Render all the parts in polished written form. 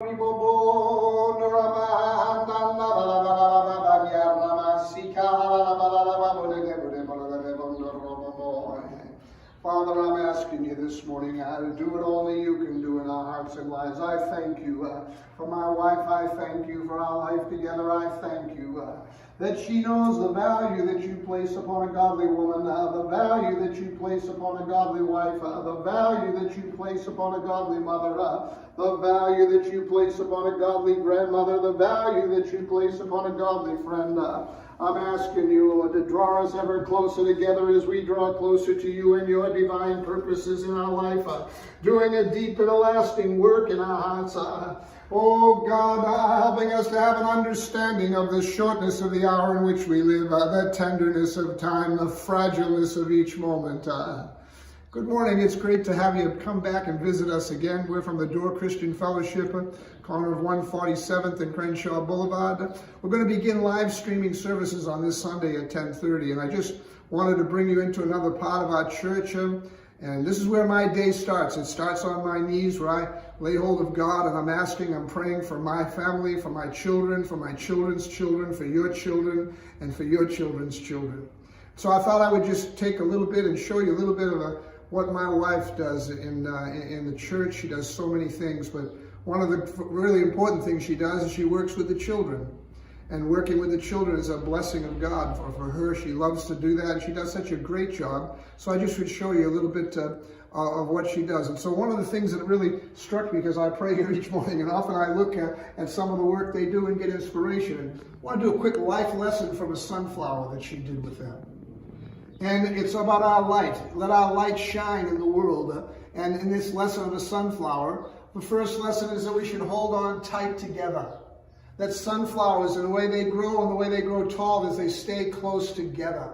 Father, I'm asking you this morning to do what only you can do in our hearts and lives. I thank you for my wife. I thank you for our life together. I thank you that she knows the value that you place upon a godly woman, the value that you place upon a godly wife, the value that you place upon a godly mother, the value that you place upon a godly grandmother, the value that you place upon a godly friend. I'm asking you, Lord, to draw us ever closer together as we draw closer to you and your divine purposes in our life, doing a deep and a lasting work in our hearts. Oh God, helping us to have an understanding of the shortness of the hour in which we live, the tenderness of time, the fragileness of each moment. Good morning. It's great to have you come back and visit us again. We're from the Door Christian Fellowship, corner of 147th and Crenshaw Boulevard. We're going to begin live streaming services on this Sunday at 10:30, and I just wanted to bring you into another part of our church. And this is where my day starts. It starts on my knees where I lay hold of God, and I'm praying for my family, for my children, for my children's children, for your children, and for your children's children. So I thought I would just take a little bit and show you a little bit of what my wife does in the church. She does so many things, but one of the really important things she does is she works with the children. And working with the children is a blessing of God for her. She loves to do that, and she does such a great job. So I just would show you a little bit of what she does. And so one of the things that really struck me, because I pray here each morning, and often I look at some of the work they do and get inspiration. And I want to do a quick life lesson from a sunflower that she did with them. And it's about our light. Let our light shine in the world. And in this lesson of a sunflower, the first lesson is that we should hold on tight together. That sunflowers, and the way they grow and the way they grow tall, is they stay close together.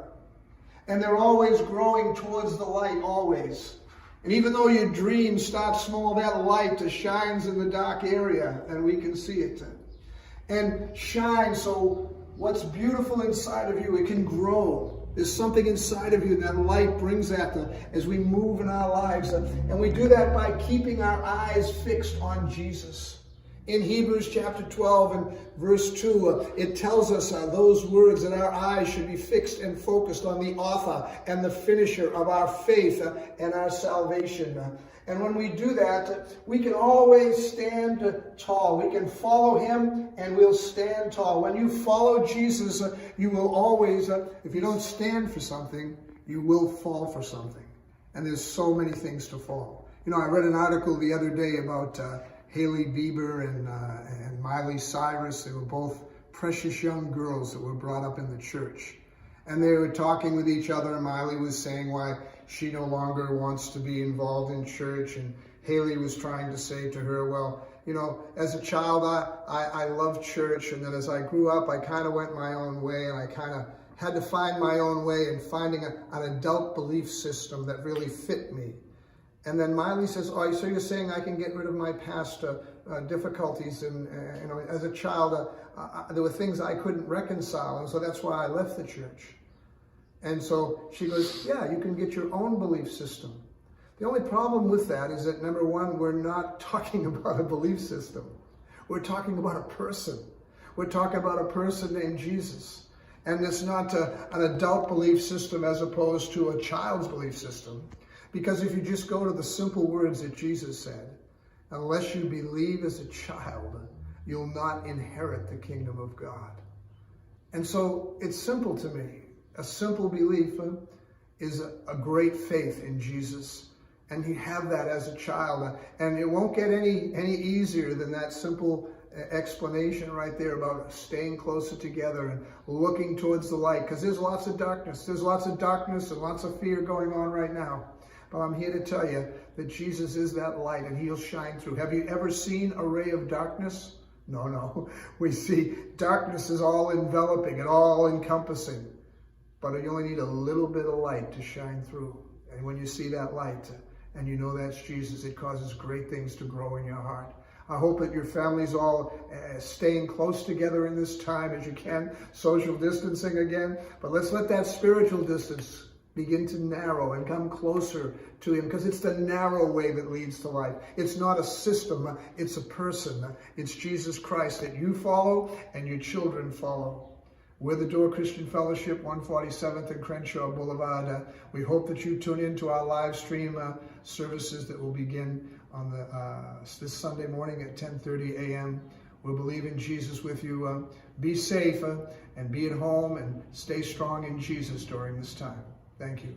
And they're always growing towards the light, always. And even though your dream starts small, that light shines in the dark area, and we can see it. And shine, so what's beautiful inside of you, it can grow. There's something inside of you, that light brings that as we move in our lives. And we do that by keeping our eyes fixed on Jesus. In Hebrews chapter 12 and verse 2, it tells us those words that our eyes should be fixed and focused on the author and the finisher of our faith and our salvation. And when we do that, we can always stand tall. We can follow him and we'll stand tall. When you follow Jesus, you will always, if you don't stand for something, you will fall for something. And there's so many things to fall. You know, I read an article the other day about Hailey Bieber and Miley Cyrus. They were both precious young girls that were brought up in the church. And they were talking with each other, and Miley was saying why she no longer wants to be involved in church. And Hailey was trying to say to her, well, you know, as a child, I loved church. And then as I grew up, I kind of went my own way, and I kind of had to find my own way in finding an adult belief system that really fit me. And then Miley says, oh, so you're saying I can get rid of my past difficulties? And you know, as a child, there were things I couldn't reconcile, and so that's why I left the church. And so she goes, yeah, you can get your own belief system. The only problem with that is that, number one, we're not talking about a belief system. We're talking about a person. We're talking about a person named Jesus. And it's not an adult belief system as opposed to a child's belief system. Because if you just go to the simple words that Jesus said, unless you believe as a child, you'll not inherit the kingdom of God. And so it's simple to me. A simple belief is a great faith in Jesus. And you have that as a child. And it won't get any easier than that simple explanation right there about staying closer together and looking towards the light. Because there's lots of darkness. There's lots of darkness and lots of fear going on right now. But I'm here to tell you that Jesus is that light, and he'll shine through. Have you ever seen a ray of darkness? No. We see darkness is all enveloping and all encompassing. But you only need a little bit of light to shine through. And when you see that light and you know that's Jesus, it causes great things to grow in your heart. I hope that your family's all staying close together in this time as you can. Social distancing again. But let's let that spiritual distance begin to narrow and come closer to him, because it's the narrow way that leads to life. It's not a system, it's a person. It's Jesus Christ that you follow and your children follow. We're the Door Christian Fellowship, 147th and Crenshaw Boulevard. We hope that you tune in to our live stream services that will begin on this Sunday morning at 10:30 a.m. We'll believe in Jesus with you. Be safe and be at home and stay strong in Jesus during this time. Thank you.